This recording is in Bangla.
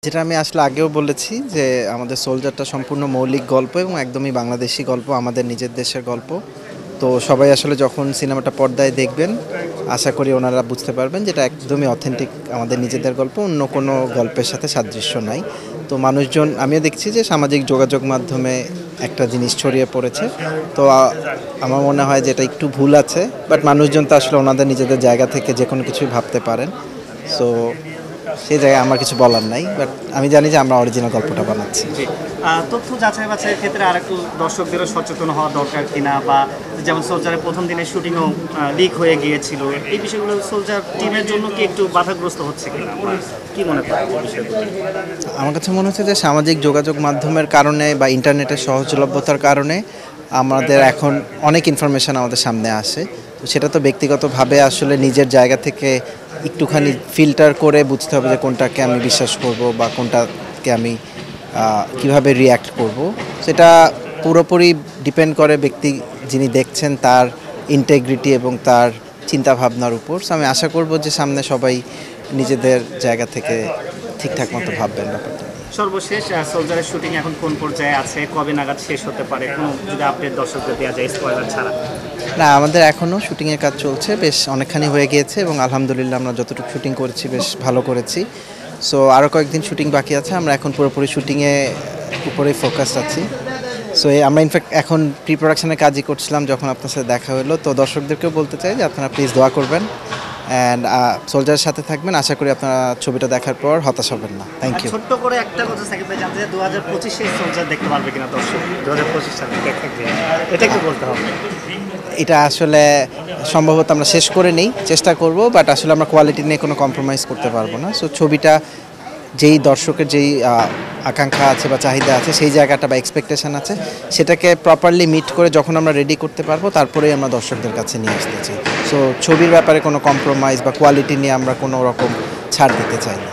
যেটা আমি আসলে আগেও বলেছি যে আমাদের সোলজারটা সম্পূর্ণ মৌলিক গল্প এবং একদমই বাংলাদেশি গল্প, আমাদের নিজের দেশের গল্প। তো সবাই আসলে যখন সিনেমাটা পর্দায় দেখবেন আশা করি ওনারা বুঝতে পারবেন যেটা একদমই অথেন্টিক আমাদের নিজেদের গল্প, অন্য কোনো গল্পের সাথে সাদৃশ্য নাই। তো মানুষজন, আমিও দেখছি যে সামাজিক যোগাযোগ মাধ্যমে একটা জিনিস ছড়িয়ে পড়েছে। তো আমার মনে হয় যে এটা একটু ভুল আছে, বাট মানুষজন তো আসলে ওনাদের নিজেদের জায়গা থেকে যে কোনো কিছুই ভাবতে পারেন। সো সেই জায়গায় আমার কিছু বলার নাই, বাট আমি জানি যে আমরা অরিজিনাল গল্পটা বানাচ্ছি। জি। তথ্য যাচাই বাছাইয়ের ক্ষেত্রে আরেকটু দর্শকদেরও সচেতন হওয়া দরকার কিনা, বা যেমন সোলজারের প্রথম দিনের শুটিংও লিক হয়ে গিয়েছিল, এই বিষয়গুলো সোলজার টিমের জন্য কি একটু বাধাগ্রস্ত হচ্ছে কিনা, আপনার কি মনে হয় এই বিষয়গুলো? আমার কাছে মনে হচ্ছে যে সামাজিক যোগাযোগ মাধ্যমের কারণে বা ইন্টারনেটের সহজলভ্যতার কারণে আমাদের এখন অনেক ইনফরমেশান আমাদের সামনে আসে। তো সেটা তো ব্যক্তিগতভাবে আসলে নিজের জায়গা থেকে একটুখানি ফিল্টার করে বুঝতে হবে যে কোনটাকে আমি বিশ্বাস করব বা কোনটাকে আমি কিভাবে রিয়্যাক্ট করব। সেটা পুরোপুরি ডিপেন্ড করে ব্যক্তি যিনি দেখছেন তার ইন্টেগ্রিটি এবং তার চিন্তাভাবনার উপর। সো আমি আশা করব যে সামনে সবাই নিজেদের জায়গা থেকে ঠিকঠাক মতো ভাববেন ব্যাপারটা। সর্বশেষ সোলজারের শুটিং এখন কোন পর্যায়ে আছে, কবে নাগাদ শেষ হতে পারে, কোনো যদি আপডেট দর্শকদের দেওয়া যায় স্পয়লার ছাড়া? না, আমাদের এখনও শুটিংয়ের কাজ চলছে, বেশ অনেকখানি হয়ে গিয়েছে এবং আলহামদুলিল্লাহ আমরা যতটুকু শুটিং করেছি বেশ ভালো করেছি। সো আরও কয়েকদিন শুটিং বাকি আছে, আমরা এখন পুরোপুরি শুটিংয়ে উপরেই ফোকাস আছি। সো আমরা ইনফ্যাক্ট এখন প্রি প্রোডাকশনের কাজই করছিলাম যখন আপনার সাথে দেখা হলো। তো দর্শকদেরকেও বলতে চাই যে আপনারা প্লিজ দোয়া করবেন অ্যান্ড সোলজারের সাথে থাকবেন। আশা করি আপনারা ছবিটা দেখার পর হতাশ হবেন না। Thank you. ছোট্ট করে একটা কথা সাকিব ভাই জানতে চাই, 2025 সোলজার দেখতে পারবে কিনা দর্শক? 2025 সালে এটা একটু বলতে হবে। এটা আসলে সম্ভবত আমরা শেষ করে নেই, চেষ্টা করব, বাট আসলে আমরা কোয়ালিটি নিয়ে কোনো কম্প্রোমাইজ করতে পারবো না। সো ছবিটা যেই দর্শকের যেই আকাঙ্ক্ষা আছে বা চাহিদা আছে, সেই জায়গাটা বা এক্সপেকটেশন আছে, সেটাকে প্রপারলি মিট করে যখন আমরা রেডি করতে পারবো তারপরেই আমরা দর্শকদের কাছে নিয়ে আসতে চাই। সো ছবির ব্যাপারে কোনো কম্প্রোমাইজ বা কোয়ালিটি নিয়ে আমরা কোনো রকম ছাড় দিতে চাই না।